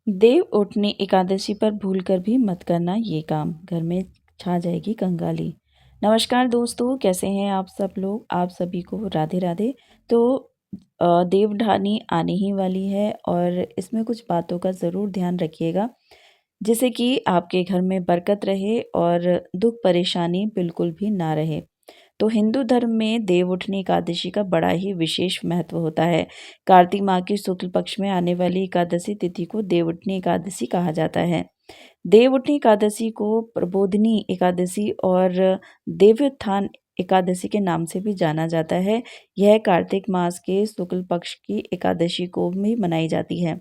देव उठनी एकादशी पर भूलकर भी मत करना ये काम, घर में छा जाएगी कंगाली। नमस्कार दोस्तों, कैसे हैं आप सब लोग? आप सभी को राधे राधे। तो देवउठानी आने ही वाली है और इसमें कुछ बातों का ज़रूर ध्यान रखिएगा, जिससे कि आपके घर में बरकत रहे और दुख परेशानी बिल्कुल भी ना रहे। तो हिंदू धर्म में देवउठनी एकादशी का बड़ा ही विशेष महत्व होता है। कार्तिक माह की शुक्ल पक्ष में आने वाली एकादशी तिथि को देवउठनी एकादशी कहा जाता है। देवउठनी एकादशी को प्रबोधिनी एकादशी और देव्योत्थान एकादशी के नाम से भी जाना जाता है। यह कार्तिक मास के शुक्ल पक्ष की एकादशी को भी मनाई जाती है।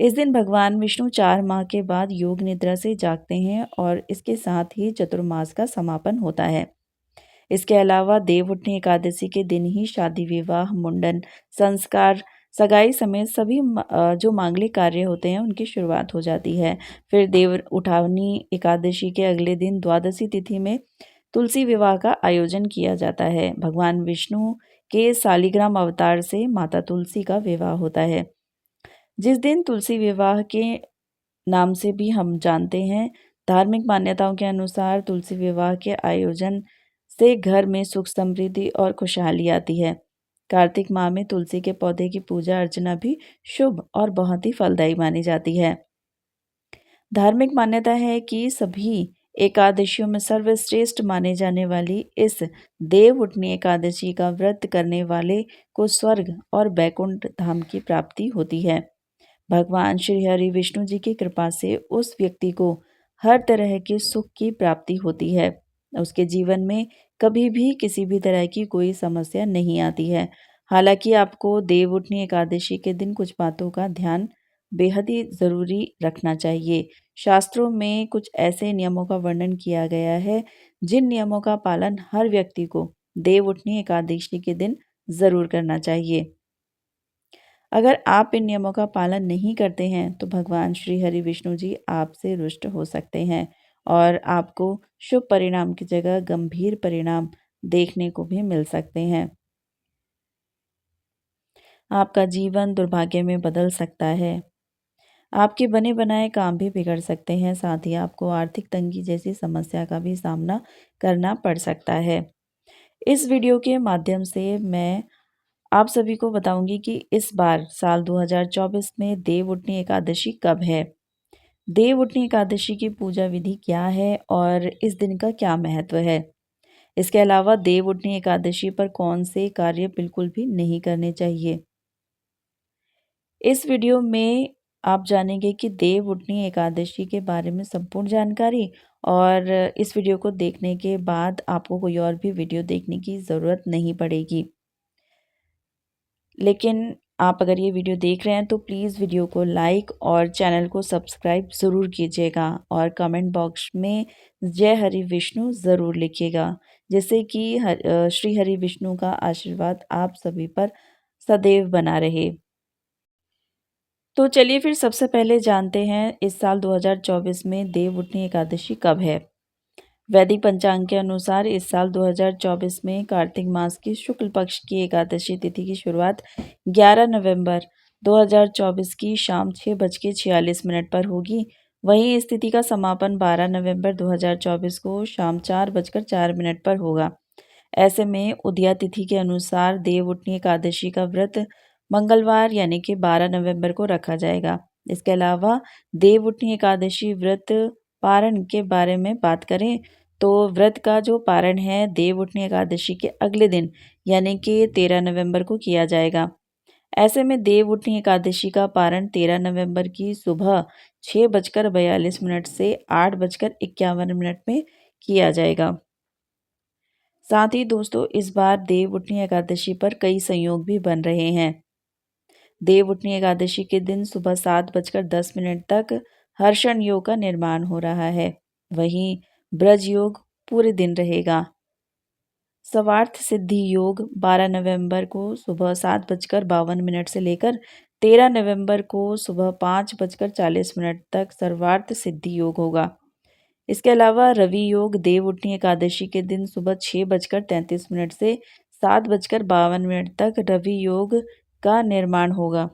इस दिन भगवान विष्णु 4 माह के बाद योग निद्रा से जागते हैं और इसके साथ ही चतुर्मास का समापन होता है। इसके अलावा देवउठनी एकादशी के दिन ही शादी विवाह, मुंडन, संस्कार, सगाई समेत सभी जो मांगलिक कार्य होते हैं उनकी शुरुआत हो जाती है। फिर देव उठावनी एकादशी के अगले दिन द्वादशी तिथि में तुलसी विवाह का आयोजन किया जाता है। भगवान विष्णु के शालिग्राम अवतार से माता तुलसी का विवाह होता है, जिस दिन तुलसी विवाह के नाम से भी हम जानते हैं। धार्मिक मान्यताओं के अनुसार तुलसी विवाह के आयोजन से घर में सुख समृद्धि और खुशहाली आती है। कार्तिक माह में तुलसी के पौधे की पूजा अर्चना भी शुभ और बहुत ही फलदायी मानी जाती है। धार्मिक मान्यता है कि सभी एकादशियों में सर्वश्रेष्ठ माने जाने वाली इस देवउठनी एकादशी का व्रत करने वाले को स्वर्ग और बैकुंठ धाम की प्राप्ति होती है। भगवान श्री हरि विष्णु जी की कृपा से उस व्यक्ति को हर तरह के सुख की प्राप्ति होती है। उसके जीवन में कभी भी किसी भी तरह की कोई समस्या नहीं आती है। हालांकि आपको देवउठनी एकादशी के दिन कुछ बातों का ध्यान बेहद ही ज़रूरी रखना चाहिए। शास्त्रों में कुछ ऐसे नियमों का वर्णन किया गया है, जिन नियमों का पालन हर व्यक्ति को देवउठनी एकादशी के दिन ज़रूर करना चाहिए। अगर आप इन नियमों का पालन नहीं करते हैं तो भगवान श्री हरि विष्णु जी आपसे रुष्ट हो सकते हैं और आपको शुभ परिणाम की जगह गंभीर परिणाम देखने को भी मिल सकते हैं। आपका जीवन दुर्भाग्य में बदल सकता है। आपके बने बनाए काम भी बिगड़ सकते हैं, साथ ही आपको आर्थिक तंगी जैसी समस्या का भी सामना करना पड़ सकता है। इस वीडियो के माध्यम से मैं आप सभी को बताऊंगी कि इस बार साल 2024 में देवउठनी एकादशी कब है, देवउठनी एकादशी की पूजा विधि क्या है और इस दिन का क्या महत्व है। इसके अलावा देवउठनी एकादशी पर कौन से कार्य बिल्कुल भी नहीं करने चाहिए। इस वीडियो में आप जानेंगे कि देवउठनी एकादशी के बारे में संपूर्ण जानकारी, और इस वीडियो को देखने के बाद आपको कोई और भी वीडियो देखने की ज़रूरत नहीं पड़ेगी। लेकिन आप अगर ये वीडियो देख रहे हैं तो प्लीज़ वीडियो को लाइक और चैनल को सब्सक्राइब ज़रूर कीजिएगा और कमेंट बॉक्स में जय हरि विष्णु ज़रूर लिखिएगा, जिससे कि श्री हरि विष्णु का आशीर्वाद आप सभी पर सदैव बना रहे। तो चलिए फिर सबसे पहले जानते हैं इस साल 2024 में देवउठनी एकादशी कब है। वैदिक पंचांग के अनुसार इस साल 2024 में कार्तिक मास की शुक्ल पक्ष की एकादशी तिथि की शुरुआत 11 नवंबर 2024 की शाम 6:46 पर होगी। वहीं इस तिथि का समापन 12 नवंबर 2024 को शाम 4:04 पर होगा। ऐसे में उदया तिथि के अनुसार देवउठनी एकादशी का व्रत मंगलवार यानी कि 12 नवंबर को रखा जाएगा। इसके अलावा देवउठनी एकादशी व्रत पारण के बारे में बात करें तो व्रत का जो पारण है देवउठनी एकादशी के अगले दिन यानी कि 13 नवंबर को किया जाएगा। ऐसे में देवउठनी एकादशी का पारण 13 नवंबर की सुबह 6:42 से 8:51 में किया जाएगा। साथ ही दोस्तों इस बार देवउठनी एकादशी पर कई संयोग भी बन रहे हैं। देवउठनी एकादशी के दिन सुबह 7:10 तक हर्षण योग का निर्माण हो रहा है। वहीं ब्रज योग पूरे दिन रहेगा। सर्वार्थ सिद्धि योग 12 नवंबर को सुबह 7:52 से लेकर 13 नवंबर को सुबह 5:40 तक सर्वार्थ सिद्धि योग होगा। इसके अलावा रवि योग देवउठनी एकादशी के दिन सुबह 6:33 से 7:52 तक रवि योग का निर्माण होगा।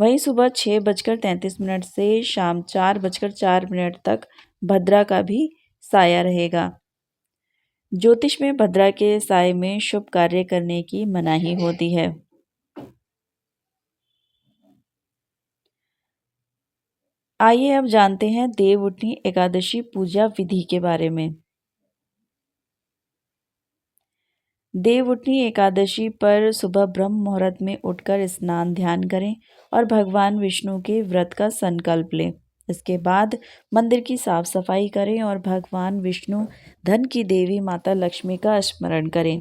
वहीं सुबह 6:33 से शाम 4:04 तक भद्रा का भी साया रहेगा। ज्योतिष में भद्रा के साये में शुभ कार्य करने की मनाही होती है। आइए अब जानते हैं देवउठनी एकादशी पूजा विधि के बारे में। देवउठनी एकादशी पर सुबह ब्रह्म मुहूर्त में उठकर स्नान ध्यान करें और भगवान विष्णु के व्रत का संकल्प लें। इसके बाद मंदिर की साफ सफाई करें और भगवान विष्णु धन की देवी माता लक्ष्मी का स्मरण करें।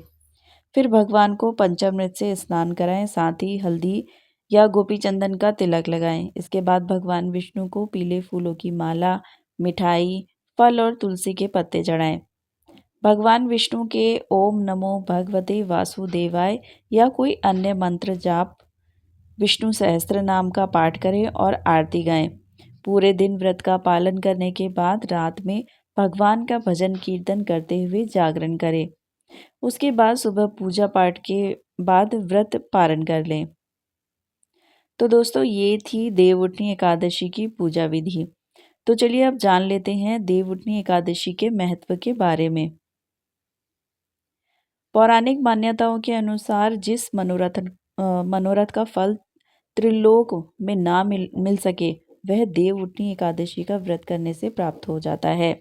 फिर भगवान को पंचामृत से स्नान कराएं, साथ ही हल्दी या गोपी चंदन का तिलक लगाएं। इसके बाद भगवान विष्णु को पीले फूलों की माला, मिठाई, फल और तुलसी के पत्ते चढ़ाएं। भगवान विष्णु के ओम नमो भगवते वासुदेवाय या कोई अन्य मंत्र जाप विष्णु सहस्त्र नाम का पाठ करें और आरती गाएं। पूरे दिन व्रत का पालन करने के बाद रात में भगवान का भजन कीर्तन करते हुए जागरण करें। उसके बाद सुबह पूजा पाठ के बाद व्रत पारण कर लें। तो दोस्तों, ये थी देवउठनी एकादशी की पूजा विधि। तो चलिए अब जान लेते हैं देवउठनी एकादशी के महत्व के बारे में। पौराणिक मान्यताओं के अनुसार जिस मनोरथ का फल त्रिलोक में ना मिल सके, वह देवउठनी एकादशी का व्रत करने से प्राप्त हो जाता है।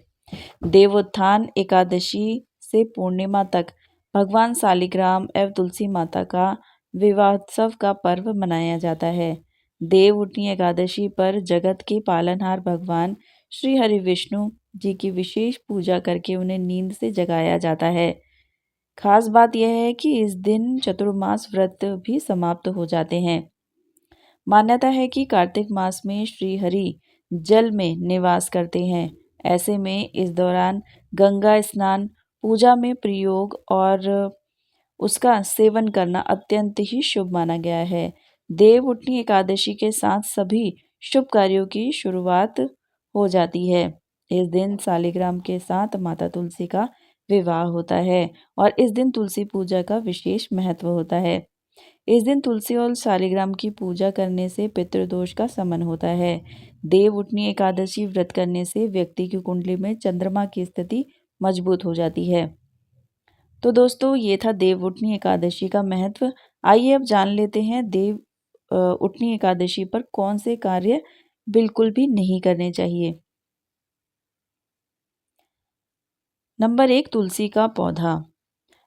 देवोत्थान एकादशी से पूर्णिमा तक भगवान शालिग्राम एवं तुलसी माता का विवाहोत्सव का पर्व मनाया जाता है। देवउठनी एकादशी पर जगत के पालनहार भगवान श्री हरि विष्णु जी की विशेष पूजा करके उन्हें नींद से जगाया जाता है। खास बात यह है कि इस दिन चतुर्मास व्रत भी समाप्त हो जाते हैं। मान्यता है कि कार्तिक मास में श्री हरि जल में निवास करते हैं। ऐसे में इस दौरान गंगा स्नान, पूजा में प्रयोग और उसका सेवन करना अत्यंत ही शुभ माना गया है। देवउठनी एकादशी के साथ सभी शुभ कार्यों की शुरुआत हो जाती है। इस दिन शालिग्राम के साथ माता तुलसी का विवाह होता है और इस दिन तुलसी पूजा का विशेष महत्व होता है। इस दिन तुलसी और शालिग्राम की पूजा करने से पितृदोष का शमन होता है। देवउठनी एकादशी व्रत करने से व्यक्ति की कुंडली में चंद्रमा की स्थिति मजबूत हो जाती है। तो दोस्तों, ये था देवउठनी एकादशी का महत्व। आइए अब जान लेते हैं देवउठनी एकादशी पर कौन से कार्य बिल्कुल भी नहीं करने चाहिए। नंबर 1, तुलसी का पौधा।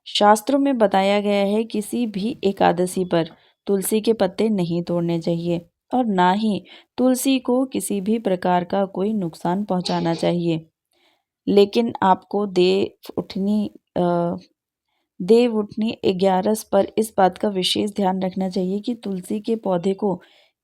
शास्त्रों में बताया गया है किसी भी एकादशी पर तुलसी के पत्ते नहीं तोड़ने चाहिए और ना ही तुलसी को किसी भी प्रकार का कोई नुकसान पहुंचाना चाहिए। लेकिन आपको देव उठनी 11 पर इस बात का विशेष ध्यान रखना चाहिए कि तुलसी के पौधे को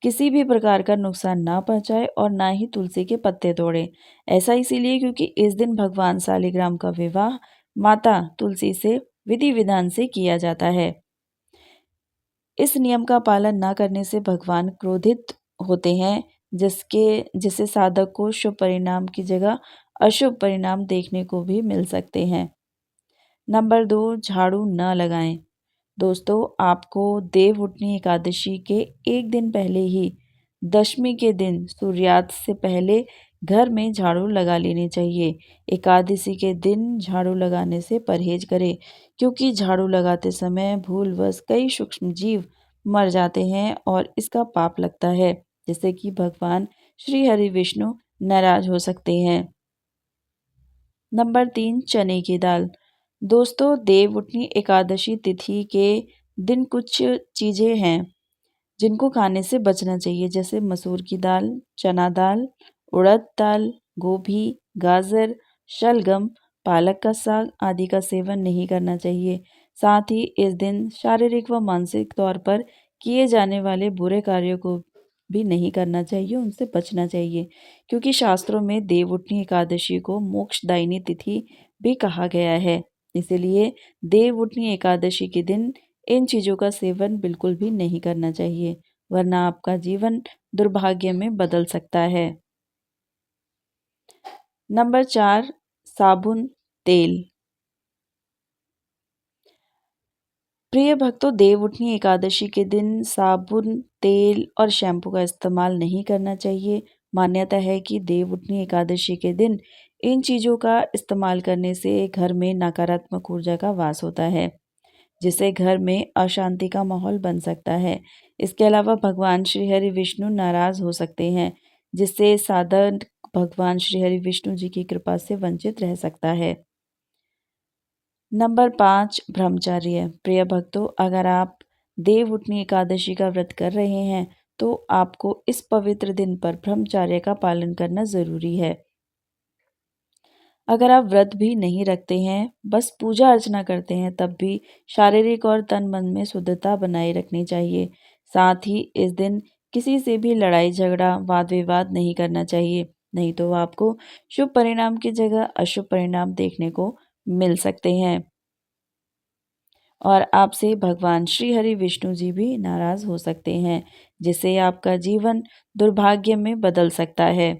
किसी भी प्रकार का नुकसान ना पहुंचाए और ना ही तुलसी के पत्ते तोड़े। ऐसा इसीलिए क्योंकि इस दिन भगवान शालिग्राम का विवाह माता तुलसी से विधि विधान से किया जाता है। इस नियम का पालन न करने से भगवान क्रोधित होते हैं, जिससे साधक को शुभ परिणाम की जगह अशुभ परिणाम देखने को भी मिल सकते हैं। नंबर 2, झाड़ू न लगाएं। दोस्तों, आपको देवउठनी एकादशी के एक दिन पहले ही दशमी के दिन सूर्यास्त से पहले घर में झाड़ू लगा लेनी चाहिए। एकादशी के दिन झाड़ू लगाने से परहेज करें, क्योंकि झाड़ू लगाते समय भूलवश कई सूक्ष्म जीव मर जाते हैं और इसका पाप लगता है, जिससे कि भगवान श्री हरि विष्णु नाराज हो सकते हैं। नंबर 3, चने की दाल। दोस्तों, देवउठनी एकादशी तिथि के दिन कुछ चीज़ें हैं जिनको खाने से बचना चाहिए, जैसे मसूर की दाल, चना दाल, उड़द दाल, गोभी, गाजर, शलगम, पालक का साग आदि का सेवन नहीं करना चाहिए। साथ ही इस दिन शारीरिक व मानसिक तौर पर किए जाने वाले बुरे कार्यों को भी नहीं करना चाहिए, उनसे बचना चाहिए, क्योंकि शास्त्रों में देवउठनी एकादशी को मोक्षदायिनी तिथि भी कहा गया है। इसलिए देवउठनी एकादशी के दिन इन चीज़ों का सेवन बिल्कुल भी नहीं करना चाहिए, वरना आपका जीवन दुर्भाग्य में बदल सकता है। नंबर 4, साबुन, तेल। प्रिय भक्तों, देवउठनी एकादशी के दिन साबुन, तेल और शैम्पू का इस्तेमाल नहीं करना चाहिए। मान्यता है कि देवउठनी एकादशी के दिन इन चीज़ों का इस्तेमाल करने से घर में नकारात्मक ऊर्जा का वास होता है, जिससे घर में अशांति का माहौल बन सकता है। इसके अलावा भगवान श्री हरि विष्णु नाराज हो सकते हैं, जिससे साधक भगवान श्री हरि विष्णु जी की कृपा से वंचित रह सकता है। नंबर 5, ब्रह्मचर्य। प्रिय भक्तों, अगर आप देवउठनी एकादशी का व्रत कर रहे हैं तो आपको इस पवित्र दिन पर ब्रह्मचर्य का पालन करना ज़रूरी है। अगर आप व्रत भी नहीं रखते हैं, बस पूजा अर्चना करते हैं, तब भी शारीरिक और तन मन में शुद्धता बनाए रखनी चाहिए। साथ ही इस दिन किसी से भी लड़ाई झगड़ा वाद विवाद नहीं करना चाहिए, नहीं तो आपको शुभ परिणाम की जगह अशुभ परिणाम देखने को मिल सकते हैं और आपसे भगवान श्री हरि विष्णु जी भी नाराज हो सकते हैं, जिससे आपका जीवन दुर्भाग्य में बदल सकता है।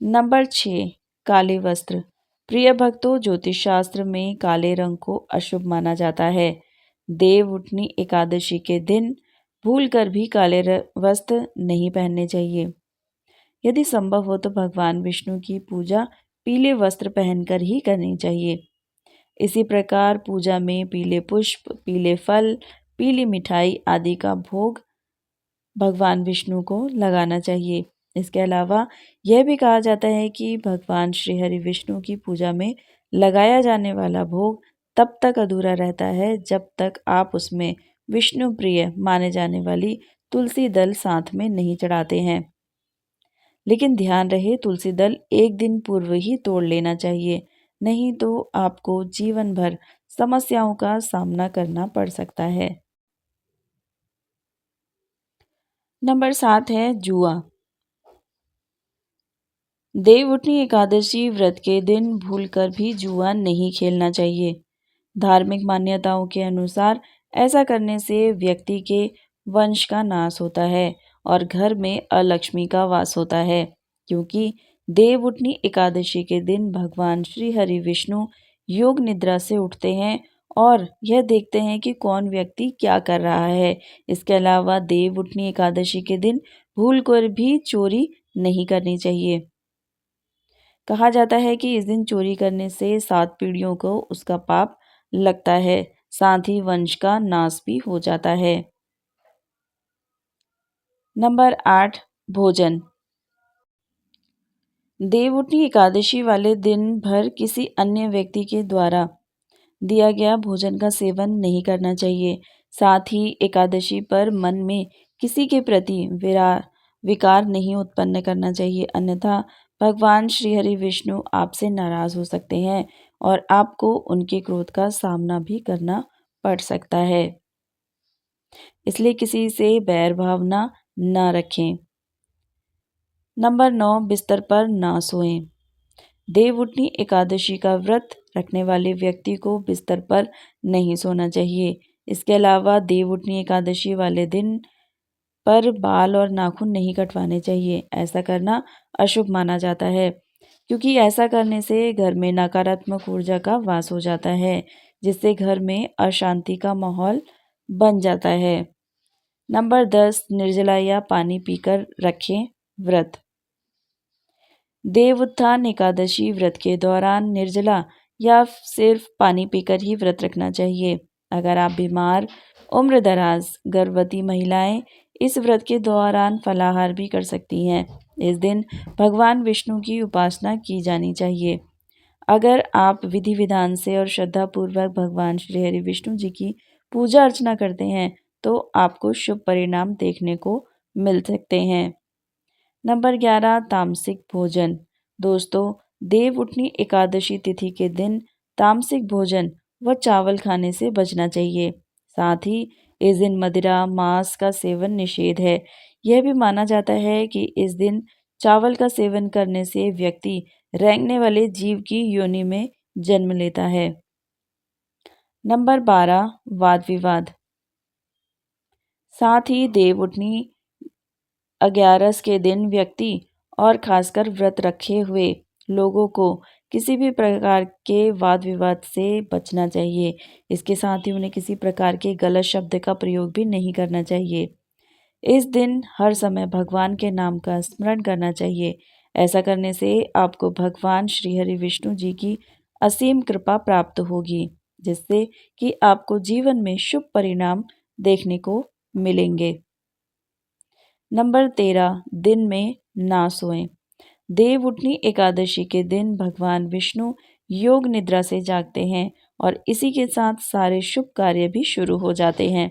नंबर 6, काले वस्त्र। प्रिय भक्तों, ज्योतिष शास्त्र में काले रंग को अशुभ माना जाता है। देवउठनी एकादशी के दिन भूलकर भी काले वस्त्र नहीं पहनने चाहिए। यदि संभव हो तो भगवान विष्णु की पूजा पीले वस्त्र पहनकर ही करनी चाहिए। इसी प्रकार पूजा में पीले पुष्प, पीले फल, पीली मिठाई आदि का भोग भगवान विष्णु को लगाना चाहिए। इसके अलावा यह भी कहा जाता है कि भगवान श्री हरि विष्णु की पूजा में लगाया जाने वाला भोग तब तक अधूरा रहता है जब तक आप उसमें विष्णु प्रिय माने जाने वाली तुलसी दल साथ में नहीं चढ़ाते हैं। लेकिन ध्यान रहे, तुलसी दल एक दिन पूर्व ही तोड़ लेना चाहिए, नहीं तो आपको जीवन भर समस्याओं का सामना करना पड़ सकता है। नंबर 7 है जुआ। देवउठनी एकादशी व्रत के दिन भूलकर भी जुआ नहीं खेलना चाहिए। धार्मिक मान्यताओं के अनुसार ऐसा करने से व्यक्ति के वंश का नाश होता है और घर में अलक्ष्मी का वास होता है, क्योंकि देवउठनी एकादशी के दिन भगवान श्री हरि विष्णु योग निद्रा से उठते हैं और यह देखते हैं कि कौन व्यक्ति क्या कर रहा है। इसके अलावा देवउठनी एकादशी के दिन भूलकर भी चोरी नहीं करनी चाहिए। कहा जाता है कि इस दिन चोरी करने से 7 पीढ़ियों को उसका पाप लगता है, साथ ही वंश का नाश भी हो जाता है। नंबर 8, भोजन। देवउठनी एकादशी वाले दिन भर किसी अन्य व्यक्ति के द्वारा दिया गया भोजन का सेवन नहीं करना चाहिए। साथ ही एकादशी पर मन में किसी के प्रति विकार नहीं उत्पन्न करना चाहिए, अन्यथा भगवान श्री हरि विष्णु आपसे नाराज हो सकते हैं और आपको उनके क्रोध का सामना भी करना पड़ सकता है। इसलिए किसी से बैर भावना न रखें। नंबर 9, बिस्तर पर ना सोएं। देवउठनी एकादशी का व्रत रखने वाले व्यक्ति को बिस्तर पर नहीं सोना चाहिए। इसके अलावा देवउठनी एकादशी वाले दिन पर बाल और नाखून नहीं कटवाने चाहिए। ऐसा करना अशुभ माना जाता है, क्योंकि ऐसा करने से घर में नकारात्मक ऊर्जा का वास हो जाता है, जिससे घर में अशांति का माहौल बन जाता है। नंबर 10, निर्जला या पानी पीकर रखें व्रत। देवउत्थान एकादशी व्रत के दौरान निर्जला या सिर्फ पानी पीकर ही व्रत रखना चाहिए। अगर आप बीमार, उम्रदराज, गर्भवती महिलाएं इस व्रत के दौरान फलाहार भी कर सकती हैं। इस दिन भगवान विष्णु की उपासना की जानी चाहिए। अगर आप विधि विधान से और श्रद्धापूर्वक भगवान श्री हरि विष्णु जी की पूजा अर्चना करते हैं तो आपको शुभ परिणाम देखने को मिल सकते हैं। नंबर 11, तामसिक भोजन। दोस्तों, देवउठनी एकादशी तिथि के दिन तामसिक भोजन व चावल खाने से बचना चाहिए। साथ ही इस दिन मदिरा, मांस का सेवन निषेध है। यह भी माना जाता है कि इस दिन चावल का सेवन करने से व्यक्ति रेंगने वाले जीव की योनि में जन्म लेता है। नंबर 12, वाद विवाद। साथ ही देवउठनी 11 के दिन व्यक्ति और खासकर व्रत रखे हुए लोगों को किसी भी प्रकार के वाद विवाद से बचना चाहिए। इसके साथ ही उन्हें किसी प्रकार के गलत शब्द का प्रयोग भी नहीं करना चाहिए। इस दिन हर समय भगवान के नाम का स्मरण करना चाहिए। ऐसा करने से आपको भगवान श्री हरि विष्णु जी की असीम कृपा प्राप्त होगी, जिससे कि आपको जीवन में शुभ परिणाम देखने को मिलेंगे। नंबर 13, दिन में ना सोएं। देवउठनी एकादशी के दिन भगवान विष्णु योग निद्रा से जागते हैं और इसी के साथ सारे शुभ कार्य भी शुरू हो जाते हैं।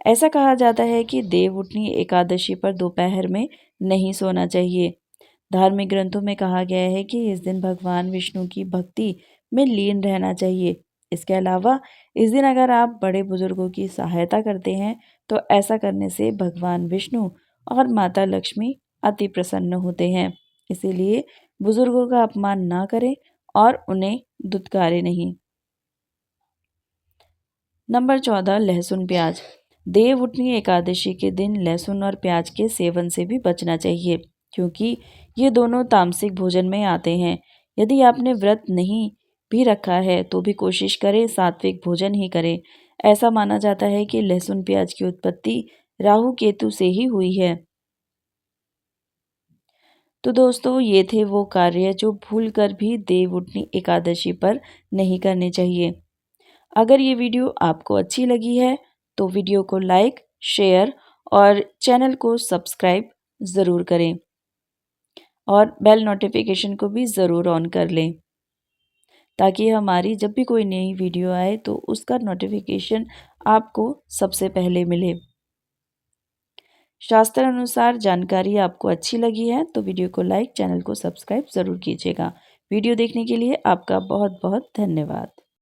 ऐसा कहा जाता है कि देवउठनी एकादशी पर दोपहर में नहीं सोना चाहिए। धार्मिक ग्रंथों में कहा गया है कि इस दिन भगवान विष्णु की भक्ति में लीन रहना चाहिए। इसके अलावा इस दिन अगर आप बड़े बुजुर्गों की सहायता करते हैं तो ऐसा करने से भगवान विष्णु और माता लक्ष्मी अति प्रसन्न होते हैं। इसीलिए बुजुर्गों का अपमान ना करें और उन्हें दुत्कारें नहीं। नंबर 14, लहसुन प्याज। देवउठनी एकादशी के दिन लहसुन और प्याज के सेवन से भी बचना चाहिए, क्योंकि ये दोनों तामसिक भोजन में आते हैं। यदि आपने व्रत नहीं भी रखा है तो भी कोशिश करें सात्विक भोजन ही करें। ऐसा माना जाता है कि लहसुन प्याज की उत्पत्ति राहु केतु से ही हुई है। तो दोस्तों, ये थे वो कार्य जो भूलकर भी देवउठनी एकादशी पर नहीं करने चाहिए। अगर ये वीडियो आपको अच्छी लगी है तो वीडियो को लाइक, शेयर और चैनल को सब्सक्राइब ज़रूर करें और बेल नोटिफिकेशन को भी ज़रूर ऑन कर लें, ताकि हमारी जब भी कोई नई वीडियो आए तो उसका नोटिफिकेशन आपको सबसे पहले मिले। शास्त्र अनुसार जानकारी आपको अच्छी लगी है तो वीडियो को लाइक, चैनल को सब्सक्राइब ज़रूर कीजिएगा। वीडियो देखने के लिए आपका बहुत बहुत धन्यवाद।